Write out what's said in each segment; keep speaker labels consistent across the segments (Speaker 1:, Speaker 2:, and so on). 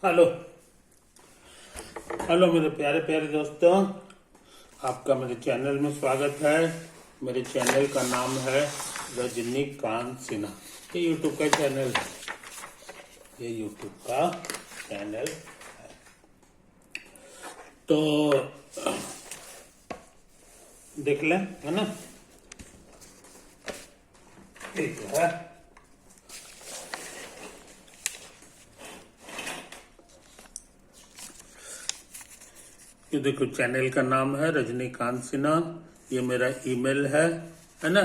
Speaker 1: Hello hello मेरे प्यारे प्यारे दोस्तों, आपका मेरे चैनल में स्वागत है। मेरे चैनल का नाम है रजनीकांत सिन्हा। ये यूट्यूब का चैनल है, ये यूट्यूब का चैनल है। तो देख लें, है ना। ठीक है, ये देखो चैनल का नाम है रजनीकांत सिन्हा। ये मेरा ईमेल है ना।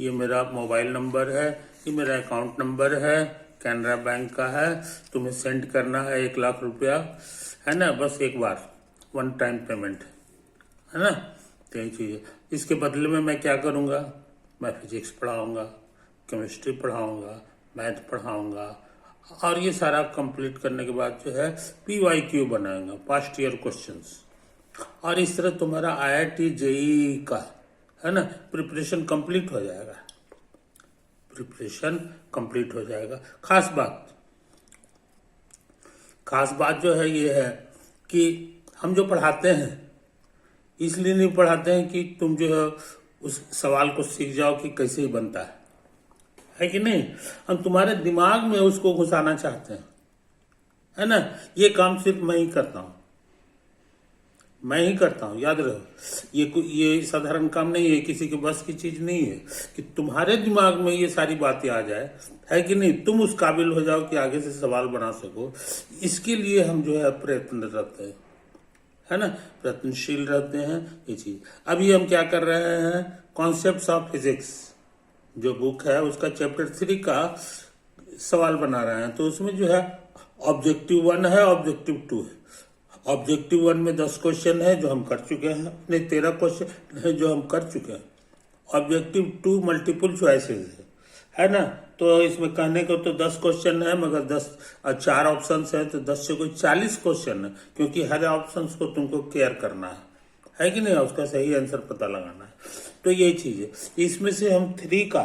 Speaker 1: ये मेरा मोबाइल नंबर है, ये मेरा अकाउंट नंबर है, कैनरा बैंक का है। तुम्हें सेंड करना है 1 लाख रुपया, है ना। बस एक बार, वन टाइम पेमेंट, है ना। तो यही चीज़ है। इसके बदले में मैं क्या करूँगा, मैं फिजिक्स पढ़ाऊँगा, केमिस्ट्री पढ़ाऊँगा, मैथ पढ़ाऊँगा, और ये सारा कंप्लीट करने के बाद जो है PYQ बनाएंगे, पास्ट ईयर क्वेश्चंस। और इस तरह तुम्हारा IIT JEE का, है ना, प्रिपरेशन कंप्लीट हो जाएगा। प्रिपरेशन कंप्लीट हो जाएगा। खास बात जो है ये है कि हम जो पढ़ाते हैं इसलिए नहीं पढ़ाते हैं कि तुम जो है उस सवाल को सीख जाओ कि कैसे ही बनता है कि नहीं। हम तुम्हारे दिमाग में उसको घुसाना चाहते हैं, है ना। ये काम सिर्फ मैं ही करता हूँ, मैं ही करता हूँ, याद रहो। ये साधारण काम नहीं है, किसी के बस की चीज नहीं है कि तुम्हारे दिमाग में ये सारी बातें आ जाए, है कि नहीं। तुम उस काबिल हो जाओ कि आगे से सवाल बना सको। इसके लिए हम जो है प्रयत्नरत है ना, प्रयत्नशील रहते हैं। ये चीज अभी हम क्या कर रहे हैं, कॉन्सेप्ट्स ऑफ फिजिक्स जो बुक है उसका चैप्टर 3 का सवाल बना रहे हैं। तो उसमें जो है ऑब्जेक्टिव 1 है, ऑब्जेक्टिव 2 है। ऑब्जेक्टिव 1 में 10 क्वेश्चन है जो हम कर चुके हैं, नहीं 13 क्वेश्चन है जो हम कर चुके हैं। ऑब्जेक्टिव 2 मल्टीपल चॉइसेस है ना। तो इसमें कहने को तो 10 क्वेश्चन है, मगर 4 ऑप्शन है, तो 10 से कोई 40 क्वेश्चन है, क्योंकि हर ऑप्शन को तुमको केयर करना है कि नहीं, उसका सही आंसर पता लगाना है। तो यही चीज है। इसमें से हम 3 का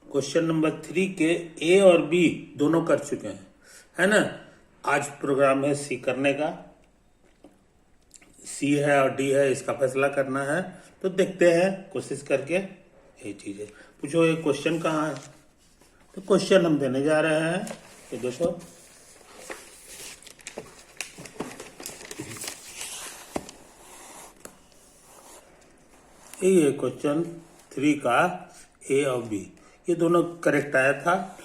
Speaker 1: क्वेश्चन नंबर 3 के A और B दोनों कर चुके हैं, है ना। आज प्रोग्राम है C करने का। C है और D है, इसका फैसला करना है। तो देखते हैं कोशिश करके। यही चीज है। पूछो ये क्वेश्चन कहाँ है, तो क्वेश्चन हम देने जा रहे हैं। ये देखो, ये क्वेश्चन 3 का A और B, ये दोनों करेक्ट आया था।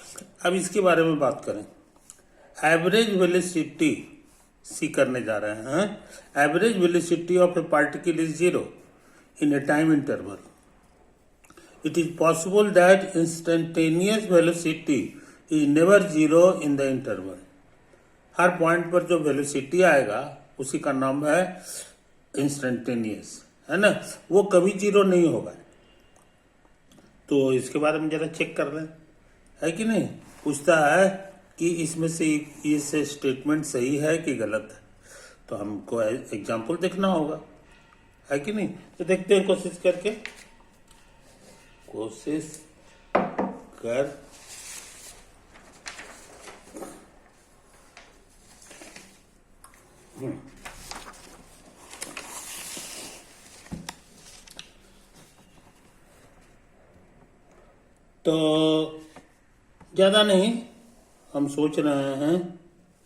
Speaker 1: अब इसके बारे में बात करें। एवरेज वेलोसिटी C करने जा रहे हैं। Average velocity of A particle is 0 in A time interval. It is possible that instantaneous velocity is never 0 in the interval. Her point पर जो वेलोसिटी आएगा उसी का नाम है इंस्टेंटेनियस, है ना। वो कभी 0 नहीं होगा। तो इसके बारे में जरा चेक कर लें, है कि नहीं। पूछता है कि इसमें से ये स्टेटमेंट सही है कि गलत है, तो हमको एग्जाम्पल देखना होगा, है कि नहीं। तो देखते हैं कोशिश करके। कोशिश कर तो ज्यादा नहीं, हम सोच रहे हैं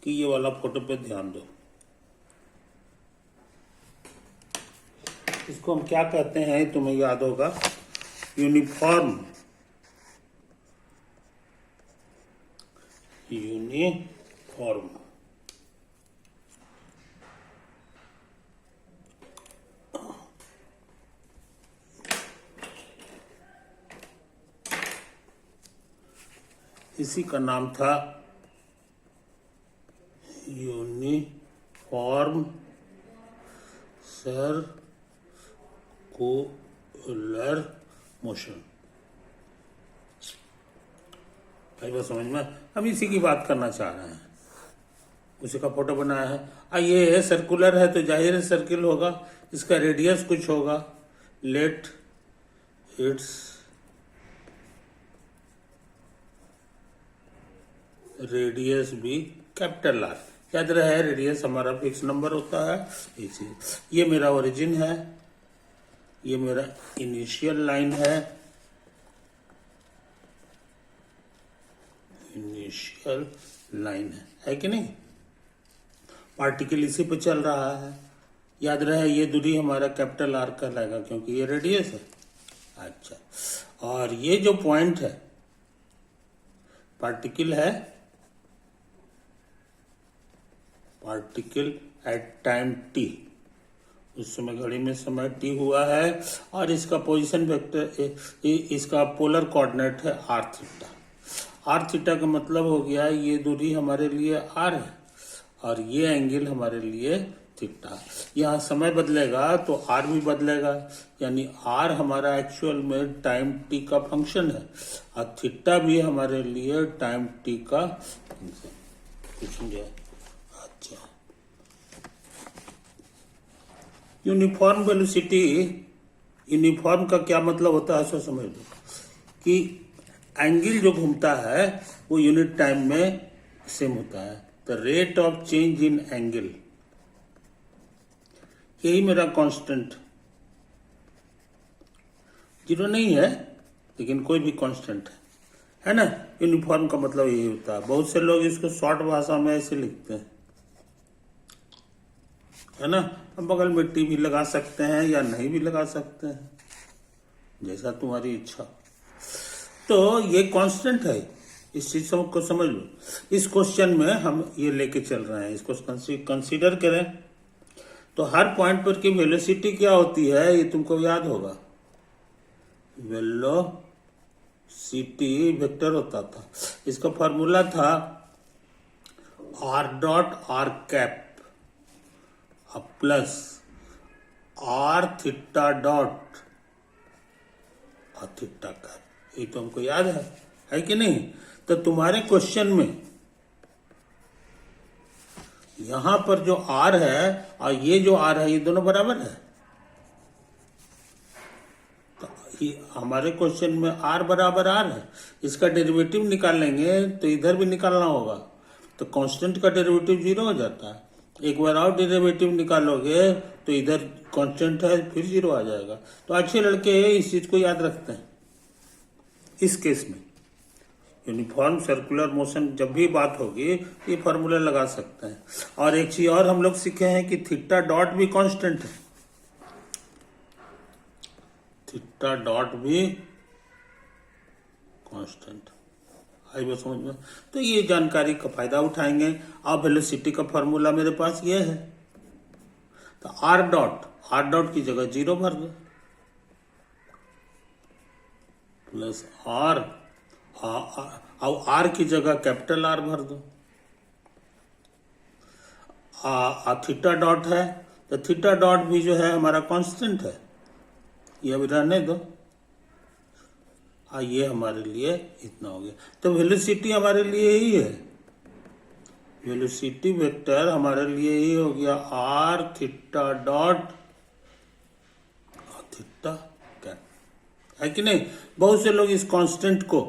Speaker 1: कि ये वाला फोटो पे ध्यान दो। इसको हम क्या कहते हैं, तुम्हें याद होगा, यूनिफॉर्म इसी का नाम था यूनिफॉर्म सर्कुलर मोशन। भाई बस समझ में, हम इसी की बात करना चाह रहे हैं। उसी का फोटो बनाया है। ये है सर्कुलर है तो जाहिर है सर्किल होगा, इसका रेडियस कुछ होगा। लेट इट्स रेडियस भी कैपिटल आर। याद रहे रेडियस हमारा फिक्स नंबर होता है। इसी ये मेरा ओरिजिन है, ये मेरा इनिशियल लाइन है, इनिशियल लाइन है कि नहीं। पार्टिकल इसी पे चल रहा है। याद रहे ये दूरी हमारा कैपिटल आर कहलाएगा क्योंकि ये रेडियस है। अच्छा, और ये जो पॉइंट है पार्टिकल है, पार्टिकल एट टाइम टी, उस समय घड़ी में समय टी हुआ है और इसका पोजीशन वेक्टर, इसका पोलर कोऑर्डिनेट है आर थीटा। आर थीटा का मतलब हो गया ये दूरी हमारे लिए आर है और ये एंगल हमारे लिए थीटा। यहाँ समय बदलेगा तो आर भी बदलेगा, यानी आर हमारा एक्चुअल में टाइम टी का फंक्शन है और थीटा भी हमारे लिए टाइम टी का फंक्शन। पूछेंगे अच्छा, यूनिफॉर्म वेलोसिटी, यूनिफॉर्म का क्या मतलब होता है सो समझ लो कि एंगल जो घूमता है वो यूनिट टाइम में सेम होता है। The rate of change in angle, यही मेरा कांस्टेंट, जीरो नहीं है लेकिन कोई भी कांस्टेंट है ना। यूनिफॉर्म का मतलब यही होता है। बहुत से लोग इसको शॉर्ट भाषा में ऐसे लिखते हैं, है ना। हम बगल में टी भी लगा सकते हैं या नहीं भी लगा सकते हैं, जैसा तुम्हारी इच्छा। तो ये कांस्टेंट है, इस चीज को समझ लो। इस क्वेश्चन में हम ये लेके चल रहे हैं, इसको कंसीडर करें तो हर पॉइंट पर की वेलोसिटी क्या होती है ये तुमको याद होगा। वेलोसिटी वेक्टर होता था, इसका फॉर्मूला था r dot r cap plus r theta dot और थीटा कैप। ये तो हमको याद है कि नहीं। तो तुम्हारे क्वेश्चन में यहां पर जो आर है और ये जो आर है ये दोनों बराबर है। तो ये हमारे क्वेश्चन में आर बराबर आर है, इसका डेरिवेटिव निकालेंगे तो इधर भी निकालना होगा, तो कांस्टेंट का डेरिवेटिव जीरो हो जाता है। एक बार और डेरिवेटिव निकालोगे तो इधर कांस्टेंट है फिर जीरो आ जाएगा। तो अच्छे लड़के इस चीज को याद रखते हैं। इस केस में यूनिफॉर्म सर्कुलर मोशन जब भी बात होगी ये फॉर्मूला लगा सकते हैं। और एक चीज और हम लोग सीखे हैं कि थीटा डॉट भी कांस्टेंट है, थीटा डॉट भी कांस्टेंट। आई वो समझ में। तो ये जानकारी का फायदा उठाएंगे। अब वेलोसिटी का फॉर्मूला मेरे पास ये है, तो आर डॉट की जगह जीरो भर दो प्लस आर, और आर की जगह कैपिटल आर भर दो। थीटा डॉट है तो थीटा डॉट भी जो है हमारा कांस्टेंट है, ये अभी रहने दो। ये हमारे लिए इतना हो गया। तो वेलोसिटी हमारे लिए ही है, वेलोसिटी वेक्टर हमारे लिए ही हो गया r theta dot theta cap, है कि नहीं। बहुत से लोग इस कांस्टेंट को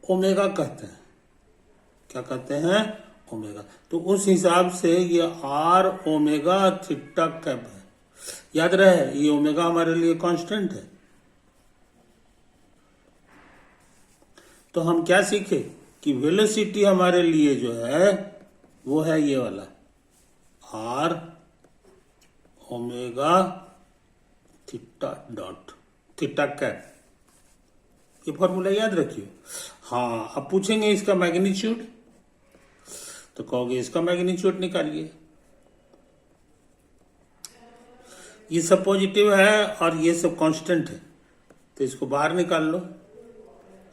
Speaker 1: ओमेगा कहते हैं। क्या कहते हैं? ओमेगा। तो उस हिसाब से ये आर ओमेगा थीटा कैप है। याद रहे ये ओमेगा हमारे लिए कांस्टेंट है। तो हम क्या सीखे कि वेलोसिटी हमारे लिए जो है वो है ये वाला r omega theta dot theta cap. ये फॉर्मूला याद रखिए। हाँ, अब पूछेंगे इसका मैग्नीट्यूड, तो कहोगे इसका मैग्नीट्यूड निकालिए। ये सब पॉजिटिव है और ये सब कांस्टेंट है, तो इसको बाहर निकाल लो।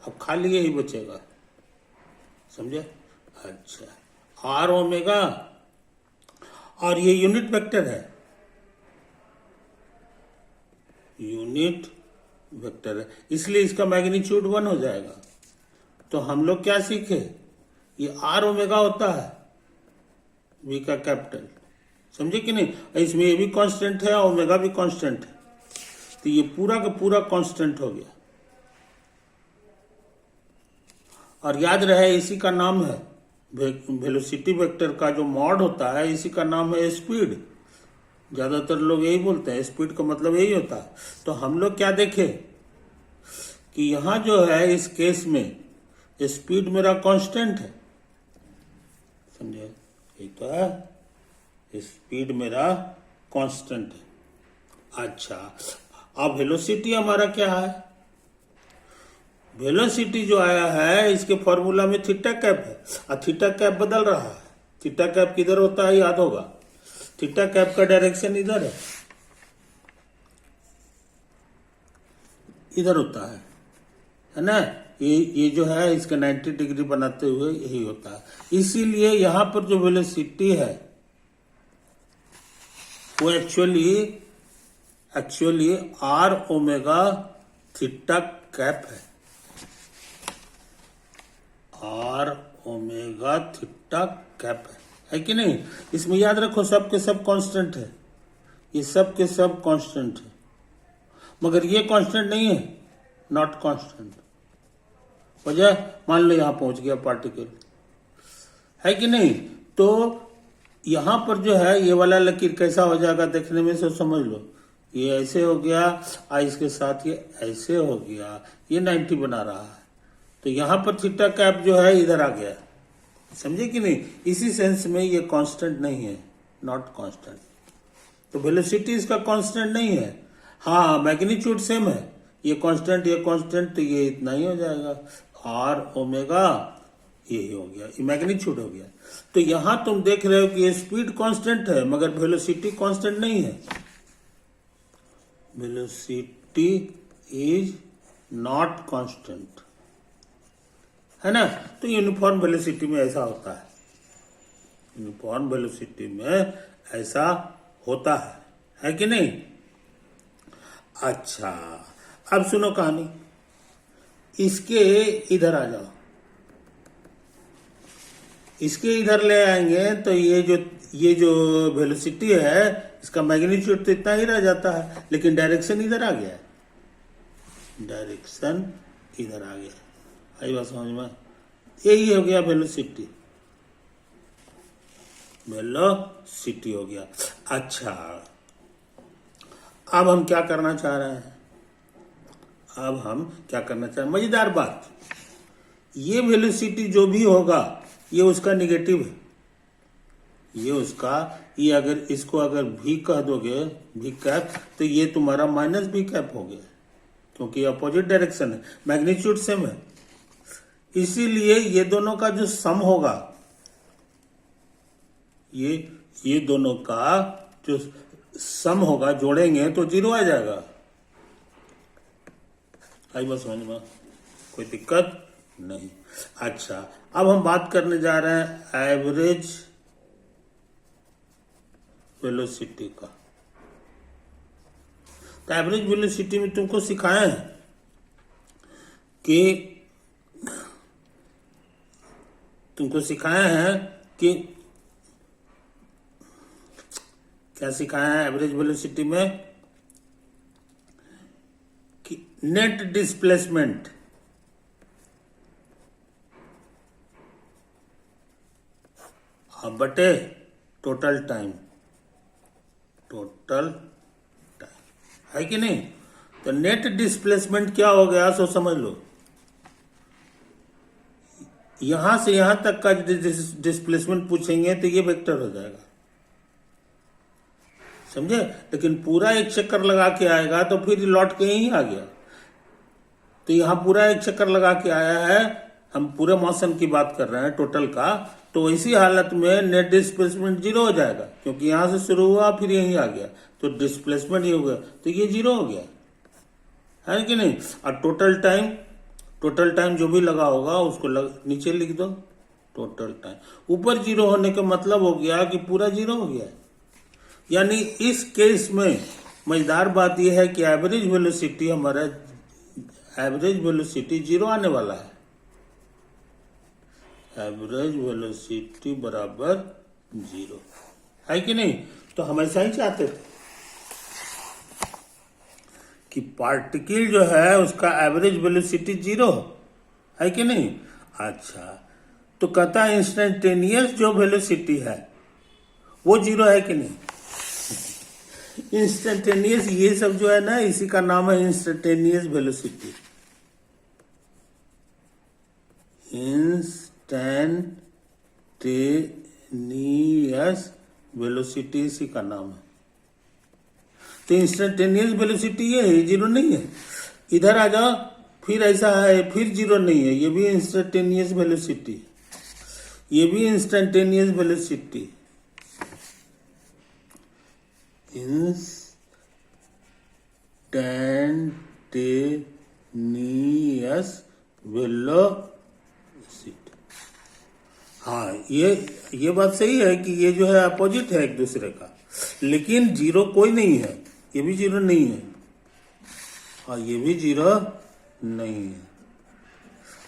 Speaker 1: अब खाली यही बचेगा, समझे। अच्छा, आर ओमेगा और ये यूनिट वेक्टर है, यूनिट वेक्टर है, इसलिए इसका मैग्नीट्यूड 1 हो जाएगा। तो हम लोग क्या सीखे, ये आर ओमेगा होता है वी का कैपिटल, समझे कि नहीं। इसमें ये भी कांस्टेंट है, ओमेगा भी कांस्टेंट है, तो ये पूरा का पूरा कांस्टेंट हो गया। और याद रहे इसी का नाम है वेलोसिटी वेक्टर का जो मॉड होता है इसी का नाम है स्पीड। ज्यादातर लोग यही बोलते हैं, स्पीड का मतलब यही होता है। तो हम लोग क्या देखे कि यहाँ जो है इस केस में स्पीड मेरा कांस्टेंट है, समझे, यही तो है, स्पीड मेरा कांस्टेंट है। अच्छा, अब वेलोसिटी हमारा क्या है? वेलोसिटी जो आया है इसके फॉर्मूला में थीटा कैप है, और थीटा कैप बदल रहा है। थीटा कैप किधर होता है याद होगा, थीटा कैप का डायरेक्शन इधर है, इधर होता है ना। ये जो है इसका 90 डिग्री बनाते हुए यही होता है। इसीलिए यहां पर जो वेलोसिटी है वो actually r omega theta cap है, आर ओमेगा थीटा कैप है कि नहीं। इसमें याद रखो सब के सब कांस्टेंट है, ये सब के सब कांस्टेंट है, मगर ये कांस्टेंट नहीं है, नॉट कांस्टेंट। वजह, मान लो यहां पहुंच गया पार्टिकल, है कि नहीं। तो यहां पर जो है ये वाला लकीर कैसा हो जाएगा देखने में, सब समझ लो। ये ऐसे हो गया और इसके साथ ये ऐसे हो गया, ये 90 बना रहा है। तो यहां पर थीटा कैप जो है इधर आ गया, समझे कि नहीं। इसी सेंस में ये कांस्टेंट नहीं है, नॉट कांस्टेंट। तो वेलोसिटी इसका कांस्टेंट नहीं है। हाँ, मैग्नीट्यूड सेम है, ये कांस्टेंट ये कांस्टेंट, तो ये इतना ही हो जाएगा, आर ओमेगा, यही हो गया, ये मैग्नीट्यूड हो गया। तो यहां तुम देख रहे हो कि ये स्पीड कांस्टेंट है मगर वेलोसिटी कांस्टेंट नहीं है। वेलोसिटी इज नॉट कांस्टेंट, है ना। तो यूनिफॉर्म वेलोसिटी में ऐसा होता है, यूनिफॉर्म वेलोसिटी में ऐसा होता है कि नहीं। अच्छा, अब सुनो कहानी, इसके इधर आ जाओ, इसके इधर ले आएंगे तो ये जो वेलोसिटी है इसका मैग्नीट्यूड तो इतना ही रह जाता है, लेकिन डायरेक्शन इधर आ गया है, डायरेक्शन इधर आ गया। आई बात समझ में, यही हो गया वेलोसिटी, वेलोसिटी हो गया। अच्छा, अब हम क्या करना चाह रहे हैं, अब हम क्या करना चाह रहे हैं, मजेदार बात, ये वेलोसिटी जो भी होगा ये उसका निगेटिव है, ये उसका, ये अगर इसको अगर भी कह दोगे, भी कैप, तो ये तुम्हारा माइनस भी कैप हो गया, क्योंकि अपोजिट डायरेक्शन है, मैग्नीट्यूड सेम है। इसीलिए ये दोनों का जो सम होगा, ये दोनों का जो सम होगा, जोड़ेंगे तो 0 आ जाएगा। आई बस समझ में, कोई दिक्कत नहीं। अच्छा, अब हम बात करने जा रहे हैं एवरेज वेलोसिटी का। तो एवरेज वेलोसिटी में तुमको सिखाया है कि क्या सिखाया है एवरेज वेलोसिटी में, कि नेट डिस्प्लेसमेंट बटे टोटल टाइम, है कि नहीं। तो नेट डिस्प्लेसमेंट क्या हो गया सो समझ लो, यहां से यहां तक का डिस्प्लेसमेंट पूछेंगे तो ये वेक्टर हो जाएगा, समझे। लेकिन पूरा एक चक्कर लगा के आएगा तो फिर लौट के यहीं आ गया। तो यहां पूरा एक चक्कर लगा के आया है, हम पूरे मोशन की बात कर रहे हैं टोटल का, तो इसी हालत में नेट डिस्प्लेसमेंट 0 हो जाएगा, क्योंकि यहां से शुरू हुआ फिर यहीं आ गया, तो डिस्प्लेसमेंट ही हो गया, तो ये 0 हो गया, है कि नहीं। और टोटल टाइम जो भी लगा होगा उसको नीचे लिख दो, टोटल टाइम। ऊपर 0 होने का मतलब हो गया कि पूरा 0 हो गया। यानी इस केस में मजेदार बात यह है कि एवरेज वेलोसिटी 0 आने वाला है, एवरेज वेलोसिटी बराबर 0, है कि नहीं। तो हम ऐसा ही चाहते थे कि पार्टिकल जो है उसका एवरेज वेलोसिटी 0 है कि नहीं। अच्छा, तो कहता है इंस्टेंटेनियस जो वेलोसिटी है वो जीरो है कि नहीं। इंस्टेंटेनियस ये सब जो है ना, इसी का नाम है इंस्टेंटेनियस वेलोसिटी। इंस्टेंटेनियस वेलोसिटी इसी का नाम है। तो इंस्टेंटेनियस वेलोसिटी ये है, जीरो नहीं है। इधर आ जाओ, फिर ऐसा है, फिर जीरो नहीं है, ये भी इंस्टेंटेनियस वेलोसिटी, ये भी इंस्टेंटेनियस वेलोसिटी। Instantaneous velocity. हाँ, ये बात सही है कि ये जो है अपोजिट है एक दूसरे का, लेकिन जीरो कोई नहीं है, ये भी जीरो नहीं है और ये भी जीरो नहीं है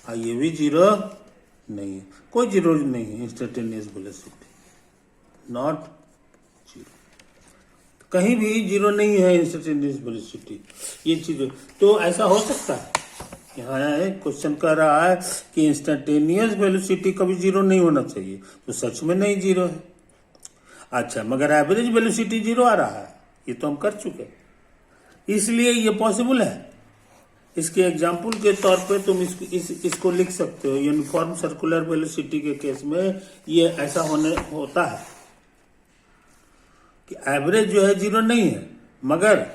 Speaker 1: और ये भी जीरो नहीं है, कोई जीरो नहीं है। इंस्टेंटेनियस वेलोसिटी नॉट जीरो, कहीं भी जीरो नहीं है इंस्टेंटेनियस वेलोसिटी, ये चीज। तो ऐसा हो सकता है, यहाँ क्वेश्चन कर रहा है कि इंस्टेंटेनियस वेलोसिटी कभी जीरो नहीं होना चाहिए, तो सच में नहीं जीरो है। अच्छा, मगर एवरेज वेलोसिटी जीरो आ रहा है, ये तो हम कर चुके, इसलिए ये पॉसिबल है। इसके एग्जाम्पल के तौर पे तुम इसको लिख सकते हो। यूनिफॉर्म सर्कुलर वेलोसिटी के केस में ये ऐसा होता है कि एवरेज जो है जीरो नहीं है, मगर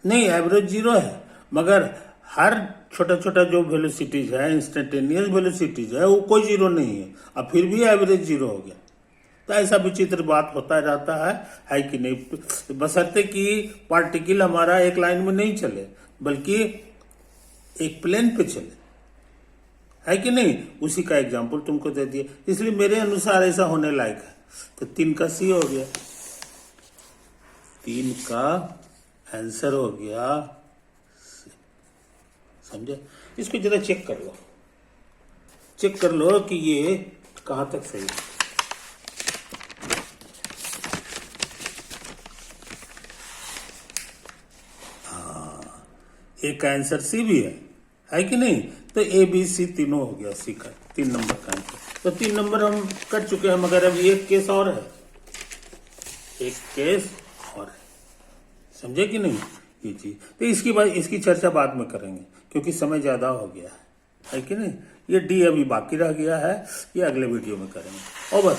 Speaker 1: नहीं, एवरेज जीरो है, मगर हर छोटा छोटा जो वेलोसिटीज है, इंस्टेंटेनियस वेलोसिटीज है, वो कोई जीरो नहीं है, अब फिर भी एवरेज जीरो हो गया। तो ऐसा विचित्र बात होता रहता है कि नहीं, बशर्ते कि पार्टिकल हमारा एक लाइन में नहीं चले, बल्कि एक प्लेन पे चले, है कि नहीं। उसी का एग्जाम्पल तुमको दे दिया, इसलिए मेरे अनुसार ऐसा होने लायक है। तो 3 का सी हो गया, 3 का आंसर हो गया, समझे। इसको जरा चेक कर लो, चेक कर लो कि ये कहां तक सही है। एक आंसर सी भी है कि नहीं। तो ए बी सी तीनों हो गया सी का 3 नंबर का आंसर। तो 3 नंबर हम कर चुके हैं, मगर अभी एक केस और है, एक केस और है, समझे कि नहीं ये चीज। तो इसकी चर्चा बाद में करेंगे, क्योंकि समय ज्यादा हो गया है कि नहीं। ये डी अभी बाकी रह गया है, ये अगले वीडियो में करेंगे। और बस